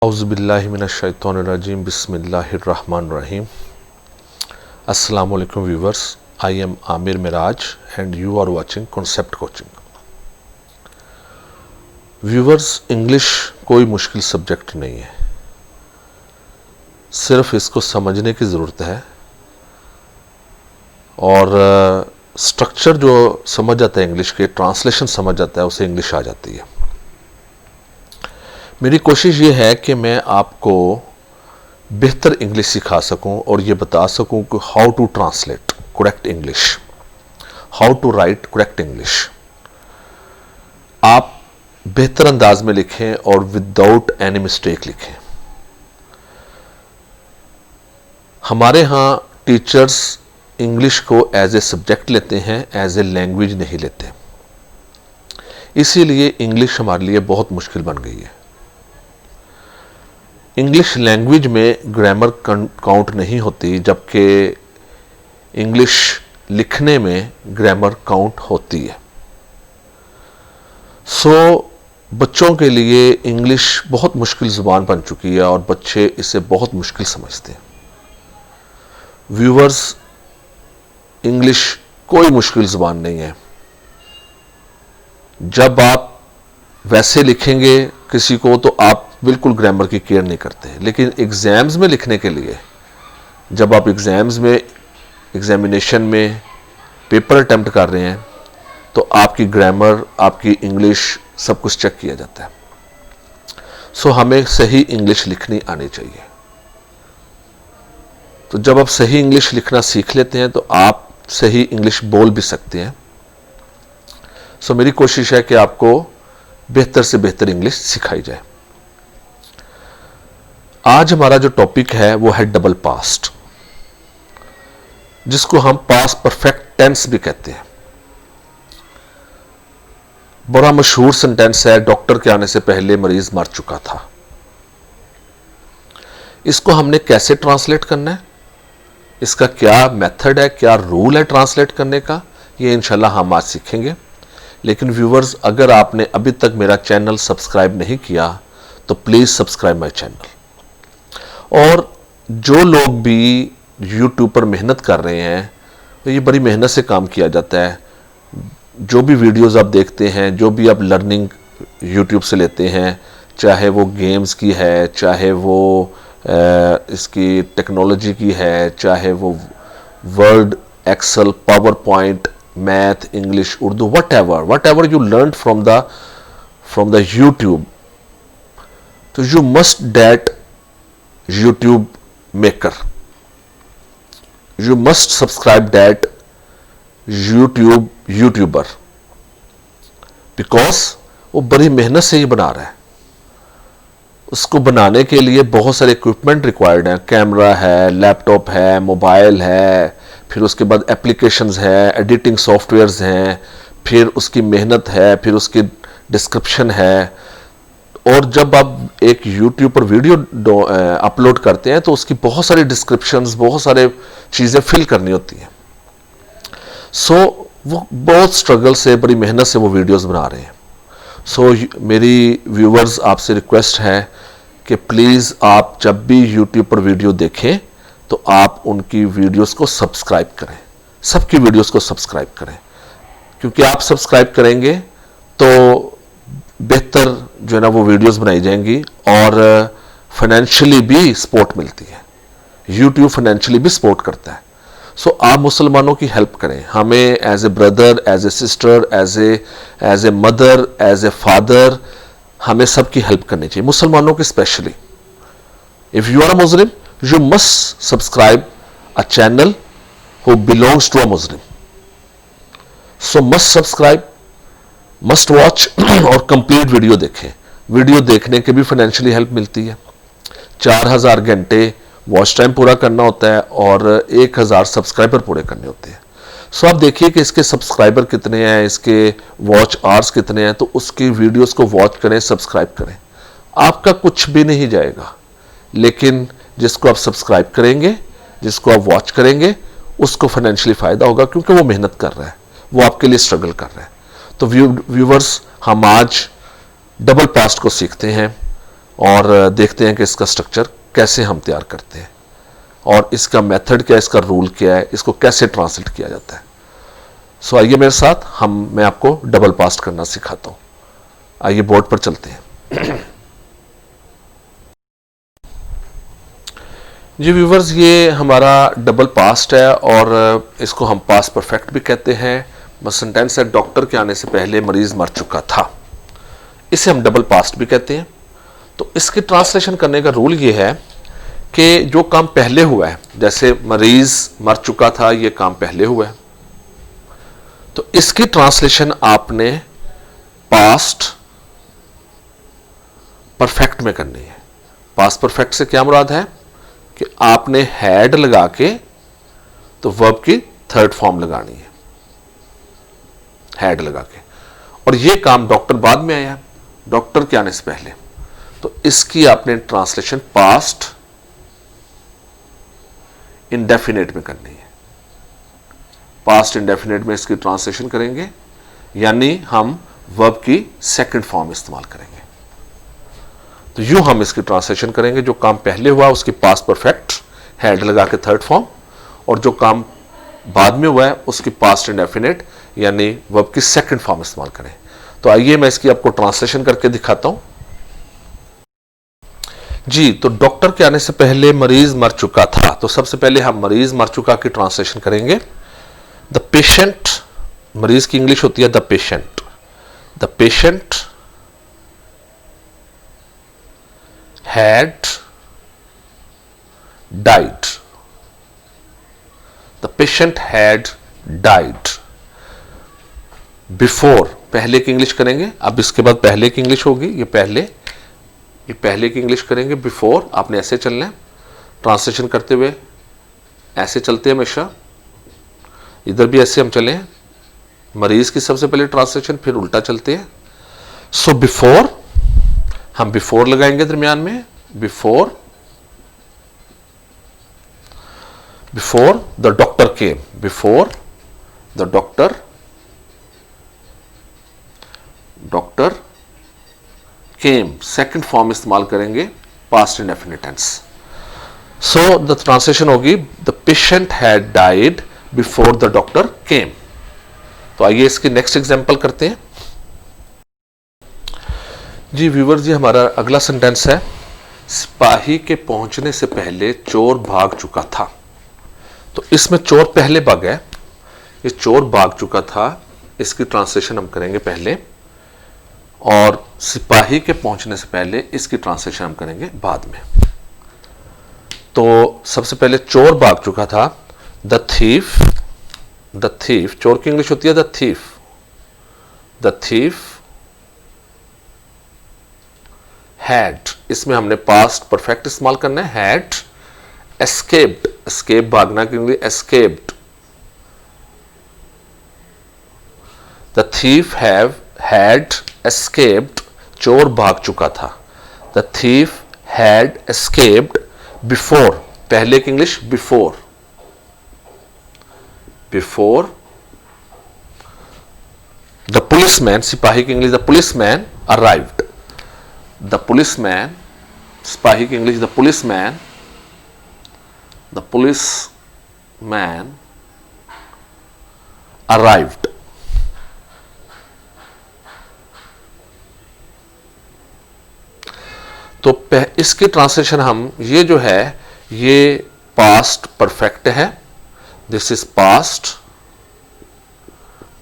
औज़ुबिल्लाहिमिनश्शैतानिर्रजीम बिस्मिल्लाहिर्रहमानिर्रहीम। अस्सलाम वालेकुम viewers, I am Aamir Miraj and you are watching concept coaching. Viewers, English कोई मुश्किल सब्जेक्ट नहीं है, सिर्फ इसको समझने की ज़रूरत है और स्ट्रक्चर जो समझ आता है इंग्लिश के, ट्रांसलेशन समझ आता है, उसे इंग्लिश आ जाती है। मेरी कोशिश ये है कि मैं आपको बेहतर इंग्लिश सिखा सकूं और ये बता सकूं कि how to translate correct English, how to write correct English. आप बेहतर अंदाज में लिखें और विदाउट एनी मिस्टेक लिखें। हमारे यहाँ टीचर्स इंग्लिश को एज ए सब्जेक्ट लेते हैं, एज ए लैंग्वेज नहीं लेते। इसीलिए इंग्लिश हमारे लिए बहुत मुश्किल बन गई है। इंग्लिश लैंग्वेज में ग्रामर काउंट नहीं होती, जबकि इंग्लिश लिखने में ग्रामर काउंट होती है। बच्चों के लिए इंग्लिश बहुत मुश्किल ज़ुबान बन चुकी है और बच्चे इसे बहुत मुश्किल समझते हैं। व्यूवर्स, इंग्लिश कोई मुश्किल ज़ुबान नहीं है। जब आप वैसे लिखेंगे किसी को तो आप बिल्कुल ग्रामर की केयर नहीं करते, लेकिन एग्ज़ाम्स में लिखने के लिए, जब आप एग्ज़ाम्स में, एग्जामिनेशन में पेपर अटेम्प्ट कर रहे हैं, तो आपकी ग्रामर, आपकी इंग्लिश, सब कुछ चेक किया जाता है। हमें सही इंग्लिश लिखनी आनी चाहिए। तो जब आप सही इंग्लिश लिखना सीख लेते हैं तो आप सही इंग्लिश बोल भी सकते हैं। मेरी कोशिश है कि आपको बेहतर से बेहतर इंग्लिश सिखाई जाए। आज हमारा जो टॉपिक है वो है डबल पास्ट, जिसको हम पास्ट परफेक्ट टेंस भी कहते हैं। बड़ा मशहूर सेंटेंस है, डॉक्टर के आने से पहले मरीज मर चुका था। इसको हमने कैसे ट्रांसलेट करना है, इसका क्या मेथड है, क्या रूल है ट्रांसलेट करने का, ये इंशाल्लाह हम आज सीखेंगे। लेकिन व्यूवर्स, अगर आपने अभी तक मेरा चैनल सब्सक्राइब नहीं किया तो प्लीज़ सब्सक्राइब माय चैनल। और जो लोग भी YouTube पर मेहनत कर रहे हैं, तो ये बड़ी मेहनत से काम किया जाता है। जो भी वीडियोस आप देखते हैं, जो भी आप लर्निंग YouTube से लेते हैं, चाहे वो गेम्स की है, चाहे वो इसकी टेक्नोलॉजी की है, चाहे वो Word, Excel, PowerPoint, math, English, Urdu, whatever you learn from the YouTube, तो you must date YouTube maker, you must subscribe that YouTuber, because वो बड़ी मेहनत से ही बना रहा है। उसको बनाने के लिए बहुत सारे इक्विपमेंट रिक्वायर्ड हैं। कैमरा है, लैपटॉप है, मोबाइल है, फिर उसके बाद एप्लीकेशंस है, एडिटिंग सॉफ्टवेयर्स हैं, फिर उसकी मेहनत है, फिर उसकी डिस्क्रिप्शन है। और जब आप एक YouTube पर वीडियो अपलोड करते हैं तो उसकी बहुत सारी डिस्क्रिप्शंस, बहुत सारे चीज़ें फिल करनी होती हैं। वो बहुत स्ट्रगल से, बड़ी मेहनत से वो वीडियोस बना रहे हैं। मेरी व्यूवर्स, आपसे रिक्वेस्ट है कि प्लीज़ आप जब भी YouTube पर वीडियो देखें तो आप उनकी वीडियोस को सब्सक्राइब करें, सबकी वीडियोस को सब्सक्राइब करें, क्योंकि आप सब्सक्राइब करेंगे तो बेहतर जो है ना वो वीडियोस बनाई जाएंगी और फाइनेंशियली भी सपोर्ट मिलती है। YouTube फाइनेंशियली भी सपोर्ट करता है। आप मुसलमानों की हेल्प करें। हमें as a brother, as a sister, as a mother, as a father, हमें सबकी हेल्प करनी चाहिए, मुसलमानों की specially. If you are a Muslim, you must subscribe a channel who belongs to a Muslim. Must subscribe, must watch और complete video देखें। Video देखने के भी फाइनेंशियली हेल्प मिलती है। 4000 घंटे वॉच टाइम पूरा करना होता है और 1000 सब्सक्राइबर पूरे करने होते हैं। आप देखिए कि इसके सब्सक्राइबर कितने हैं, इसके वॉच आवर्स कितने हैं, तो उसकी वीडियोस को वॉच करें, सब्सक्राइब करें। आपका कुछ भी नहीं जाएगा, लेकिन जिसको आप सब्सक्राइब करेंगे, जिसको आप वॉच करेंगे, उसको फाइनेंशियली फ़ायदा होगा, क्योंकि वो मेहनत कर रहा है, वो आपके लिए स्ट्रगल कर रहा है। तो व्यूवर्स, हम आज डबल पास्ट को सीखते हैं और देखते हैं कि इसका स्ट्रक्चर कैसे हम तैयार करते हैं और इसका मेथड क्या है, इसका रूल क्या है, इसको कैसे ट्रांसलेट किया जाता है। सो आइए मेरे साथ, मैं आपको डबल पास्ट करना सिखाता हूं। आइए बोर्ड पर चलते हैं। जी व्यूवर्स, ये हमारा डबल पास्ट है और इसको हम पास्ट परफेक्ट भी कहते हैं। सेंटेंस है डॉक्टर के आने से पहले मरीज मर चुका था, इसे हम डबल पास्ट भी कहते हैं। तो इसकी ट्रांसलेशन करने का रूल ये है कि जो काम पहले हुआ है, जैसे मरीज मर चुका था, ये काम पहले हुआ है, तो इसकी ट्रांसलेशन आपने पास्ट परफेक्ट में करनी है। पास्ट परफेक्ट से क्या मुराद है कि आपने हैड लगा के तो वर्ब की थर्ड फॉर्म लगानी है, हैड लगा के। और ये काम डॉक्टर बाद में आया, डॉक्टर के आने से पहले, तो इसकी आपने ट्रांसलेशन पास्ट इंडेफिनेट में करनी है। पास्ट इंडेफिनेट में इसकी ट्रांसलेशन करेंगे, यानी हम वर्ब की सेकंड फॉर्म इस्तेमाल करेंगे। तो यूं हम इसकी ट्रांसलेशन करेंगे, जो काम पहले हुआ उसकी पास्ट परफेक्ट हैड लगा के थर्ड फॉर्म, और जो काम बाद में हुआ है उसकी पास्ट इंडेफिनेट यानी वर्ब की सेकंड फॉर्म इस्तेमाल करें। तो आइए मैं इसकी आपको ट्रांसलेशन करके दिखाता हूं। जी, तो डॉक्टर के आने से पहले मरीज मर चुका था, तो सबसे पहले हम मरीज मर चुका की ट्रांसलेशन करेंगे। द पेशेंट, मरीज की इंग्लिश होती है the patient. The patient had died. The patient had died before, पहले की इंग्लिश करेंगे। अब इसके बाद पहले की इंग्लिश होगी, ये पहले की इंग्लिश करेंगे। बिफोर आपने ऐसे चलना है, ट्रांसलेशन करते हुए ऐसे चलते हैं हमेशा, इधर भी ऐसे हम चले। मरीज की सबसे पहले ट्रांसलेशन, फिर उल्टा चलते हैं। सो बिफोर, हम बिफोर लगाएंगे दरमियान में, before the doctor came, before the doctor came, second form इस्तेमाल करेंगे past indefinite tense. So the translation होगी the patient had died before the doctor came. तो आइए इसकी नेक्स्ट एग्जांपल करते हैं। जी व्यूवर जी, हमारा अगला सेंटेंस है सिपाही के पहुंचने से पहले चोर भाग चुका था। तो इसमें चोर पहले भागा है, ये चोर भाग चुका था, इसकी ट्रांसलेशन हम करेंगे पहले, और सिपाही के पहुंचने से पहले इसकी ट्रांसलेशन हम करेंगे बाद में। तो सबसे पहले चोर भाग चुका था। द थीफ, चोर की इंग्लिश होती है द थीफ हैड, इसमें हमने पास्ट परफेक्ट इस्तेमाल करना है, हैड एस्केप्ड, एस्केप भागना के लिए escaped. The thief had escaped, चोर भाग चुका था। The thief had escaped before, पहले की इंग्लिश बिफोर द पुलिसमैन, सिपाही की English the policeman arrived. The policeman, सिपाही की इंग्लिश द पुलिसमैन अराइव्ड। तो इसकी ट्रांसलेशन हम, ये जो है ये पास्ट परफेक्ट है, दिस इज पास्ट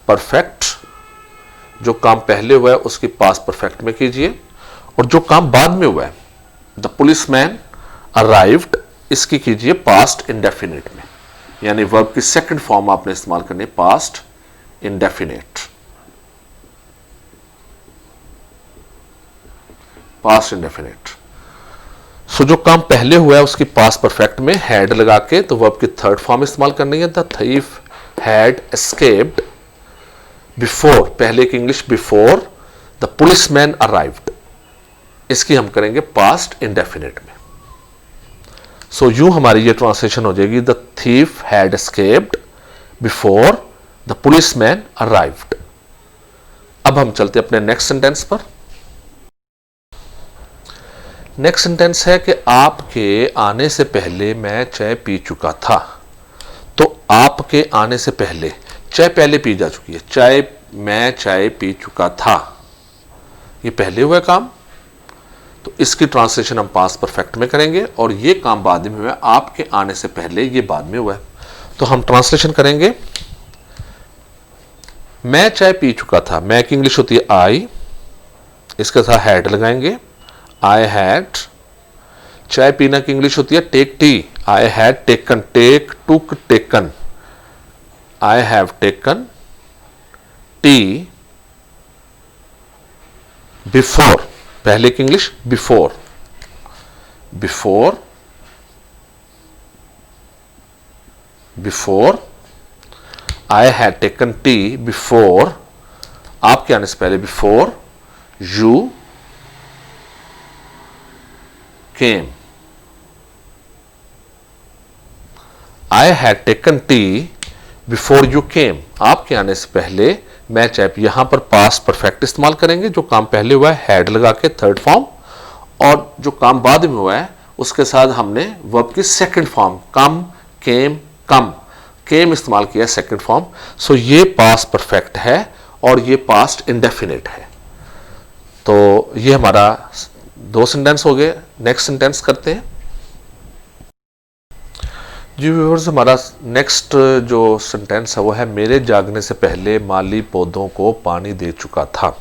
परफेक्ट। जो काम पहले हुआ है उसकी पास्ट परफेक्ट में कीजिए, और जो काम बाद में हुआ है द पुलिसमैन अराइव्ड, इसकी कीजिए पास्ट इंडेफिनिट में, यानी वर्ब की सेकंड फॉर्म आपने इस्तेमाल करनी पास्ट इंडेफिनिट। सो जो काम पहले हुआ है उसकी पास्ट परफेक्ट में हैड लगा के तो वर्ब की थर्ड फॉर्म इस्तेमाल करनी है। The thief had escaped before, पहले की English before the policeman arrived, इसकी हम करेंगे पास्ट इंडेफिनिट में। सो यूं हमारी ये ट्रांसलेशन हो जाएगी the thief had escaped before the policeman arrived. अब हम चलते अपने नेक्स्ट सेंटेंस पर। नेक्स्ट सेंटेंस है कि आपके आने से पहले मैं चाय पी चुका था। तो आपके आने से पहले चाय पहले पी जा चुकी है, मैं चाय पी चुका था, ये पहले हुआ काम, तो इसकी ट्रांसलेशन हम पास्ट परफेक्ट में करेंगे और ये काम बाद में हुआ, आपके आने से पहले ये बाद में हुआ है। तो हम ट्रांसलेशन करेंगे, मैं चाय पी चुका था, मैं की इंग्लिश होती है आई, इसके साथ हैड लगाएंगे, आई हैड। चाय पीना की इंग्लिश होती है take tea, I had taken, take took taken, I have taken tea before, पहले की English before, before I had taken tea before, आपके आने से पहले, before you came, I had taken tea before you came, आपके आने से पहले मैं चाय पी। यहां पर पास्ट परफेक्ट इस्तेमाल करेंगे, जो काम पहले हुआ है हैड लगा के थर्ड फॉर्म, और जो काम बाद में हुआ है उसके साथ हमने वर्ब की सेकंड फॉर्म कम, केम, केम इस्तेमाल किया सेकंड फॉर्म। सो ये पास्ट परफेक्ट है और ये पास्ट इंडेफिनिट है। तो ये हमारा 2 सेंटेंस हो गए। नेक्स्ट सेंटेंस करते हैं जी व्यूअर्स। हमारा नेक्स्ट जो सेंटेंस है वो है, मेरे जागने से पहले माली पौधों को पानी दे चुका था।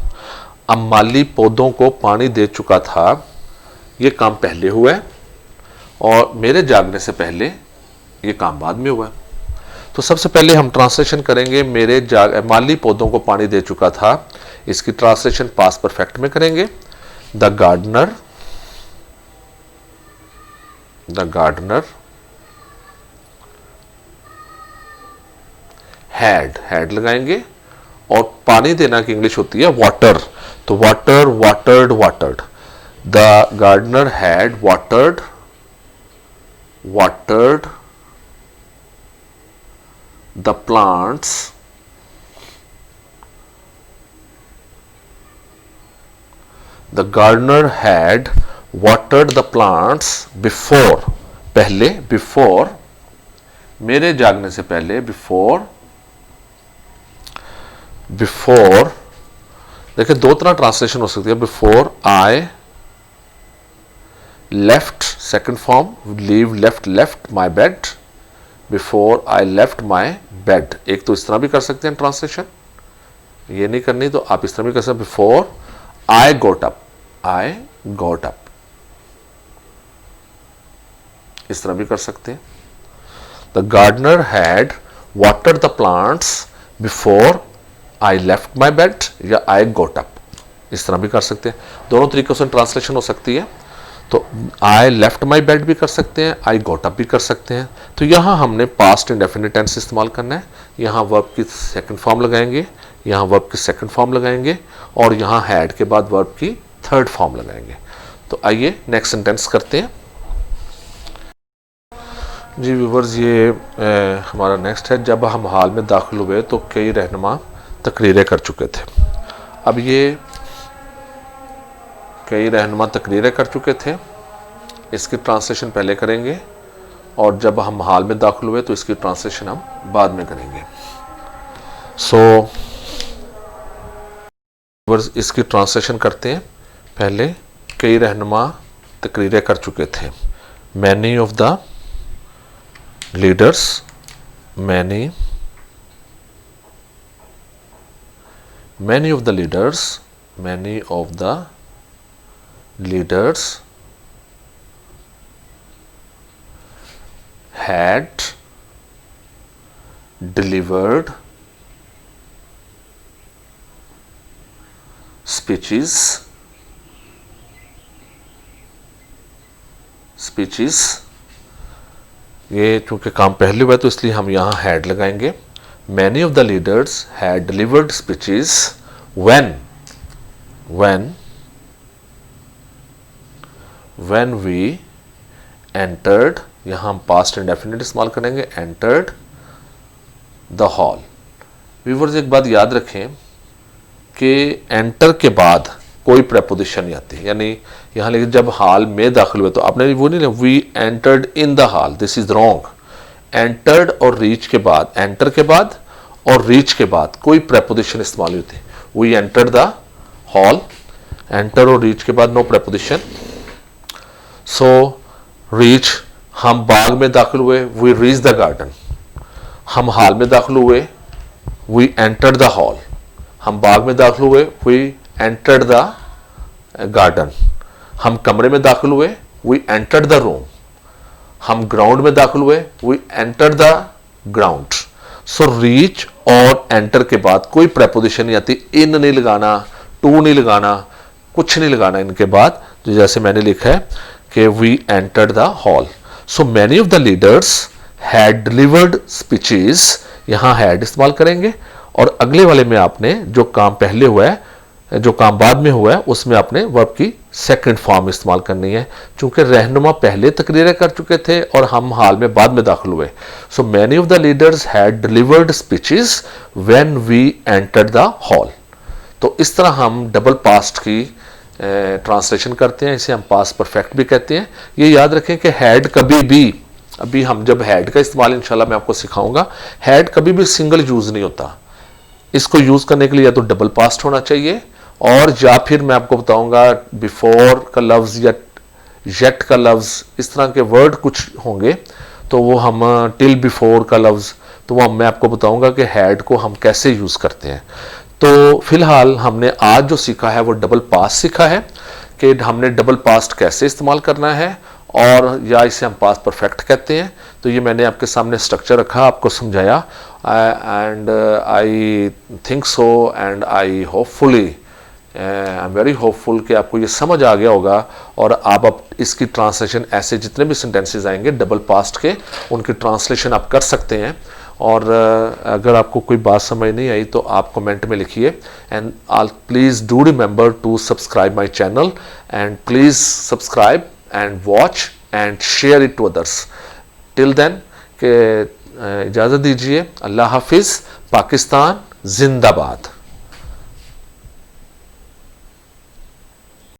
अब माली पौधों को पानी दे चुका था, ये काम पहले हुआ है और मेरे जागने से पहले ये काम बाद में हुआ है। तो सबसे पहले हम ट्रांसलेशन करेंगे, माली पौधों को पानी दे चुका था, इसकी ट्रांसलेशन पास्ट परफेक्ट में करेंगे। द गार्डनर हैड लगाएंगे और पानी देना की इंग्लिश होती है वाटर, तो watered. The gardener had watered the plants the gardener had watered the plants before, पहले, बिफोर मेरे जागने से पहले, बिफोर देखिए 2 तरह ट्रांसलेशन हो सकती है। Before I left, second form leave, left my bed, before I left my bed. एक तो इस तरह भी कर सकते हैं ट्रांसलेशन, ये नहीं करनी तो आप इस तरह भी कर सकते हैं, बिफोर आई गोट अप, इस तरह भी कर सकते हैं। The gardener had watered the plants before I left my bed या आई गोट अप, इस तरह भी कर सकते हैं। दोनों तरीकों से ट्रांसलेशन हो सकती है। तो आई लेफ्ट माई बेड भी कर सकते हैं, आई गोट अप भी कर सकते हैं। तो यहां हमने पास्ट इंडेफिनिट टेंस इस्तेमाल करना है। यहां वर्ब की सेकंड फॉर्म लगाएंगे, यहां वर्ब की सेकंड फॉर्म लगाएंगे और यहां हैड के बाद वर्ब की थर्ड फॉर्म लगाएंगे। तो आइए नेक्स्ट सेंटेंस करते हैं जी व्यूवर्स। ये हमारा नेक्स्ट है, जब हम हाल में दाखिल हुए तो कई रहनुमा तकरीरें कर चुके थे। अब ये कई रहनुमा तकरीरें कर चुके थे, इसकी ट्रांसलेशन पहले करेंगे और जब हम हाल में दाखिल हुए तो इसकी ट्रांसलेशन हम बाद में करेंगे। सो इसकी ट्रांसलेशन करते हैं। पहले, कई रहनुमा तकरीरें कर चुके थे। Many of the leaders, many of the leaders had delivered speeches ये चूंकि काम पहले हुआ है तो इसलिए हम यहां हैड लगाएंगे। Many of the leaders had delivered speeches when we entered, यहां हम पास्ट इंडेफिनिट इस्तेमाल करेंगे, एंटर्ड द हॉल। व्यूअर्स एक बात याद रखें कि एंटर के बाद कोई प्रेपोजिशन नहीं आती, यानी यहाँ लेकिन जब हॉल में दाखिल हुए तो आपने वो नहीं, we entered in the hall, this is wrong. Entered और रीच के बाद, एंटर के बाद और रीच के बाद कोई प्रेपोजिशन इस्तेमाल नहीं होती। We entered the hall, enter और रीच के बाद नो प्रेपोजिशन। सो रीच, हम बाग में दाखिल हुए, वी रीच द गार्डन। हम हॉल में दाखिल हुए, वी एंटर्ड द हॉल। हम बाग में दाखिल हुए, वी एंटर्ड द गार्डन। हम कमरे में दाखिल हुए, वी एंटर्ड द रूम। हम ग्राउंड में दाखिल हुए, we entered the ground. So reach और एंटर के बाद कोई प्रेपोजिशन नहीं आती, इन नहीं लगाना, टू नहीं लगाना, कुछ नहीं लगाना इनके बाद, जो जैसे मैंने लिखा है कि we entered the hall. So many of the leaders had delivered speeches, यहां हैड इस्तेमाल करेंगे, और अगले वाले में आपने जो काम पहले हुआ है, जो काम बाद में हुआ है, उसमें आपने वर्ब की सेकंड फॉर्म इस्तेमाल करनी है, क्योंकि रहनुमा पहले तकरीरें कर चुके थे और हम हाल में बाद में दाखिल हुए। So many of the leaders had delivered speeches when we entered the hall. तो इस तरह हम डबल पास्ट की ट्रांसलेशन करते हैं, इसे हम पास्ट परफेक्ट भी कहते हैं। ये याद रखें कि हैड कभी भी, अभी हम जब हैड का इस्तेमाल इंशाल्लाह मैं आपको सिखाऊंगा, हैड कभी भी सिंगल यूज नहीं होता। इसको यूज करने के लिए या तो डबल पास्ट होना चाहिए, और या फिर मैं आपको बताऊंगा बिफोर का लफ्ज या येट का लफ्ज, इस तरह के वर्ड कुछ होंगे, तो वो हम टिल बिफोर का लफ्ज, तो वो मैं आपको बताऊंगा कि हैड को हम कैसे यूज करते हैं। तो फिलहाल हमने आज जो सीखा है वो डबल पास्ट सीखा है, कि हमने डबल पास्ट कैसे इस्तेमाल करना है, और या इसे हम पास्ट परफेक्ट कहते हैं। तो ये मैंने आपके सामने स्ट्रक्चर रखा, आपको समझाया, and I think so and I hopefully, I am very hopeful कि आपको ये समझ आ गया होगा, और आप अब इसकी ट्रांसलेशन ऐसे जितने भी सेंटेंसेस आएंगे डबल पास्ट के, उनकी ट्रांसलेशन आप कर सकते हैं। और अगर आपको कोई बात समझ नहीं आई तो आप कमेंट में लिखिए, and please do remember to subscribe my channel, and please subscribe and watch and share it to others. Till then के इजाज़त दीजिए, अल्लाह हाफिज़, पाकिस्तान जिंदाबाद।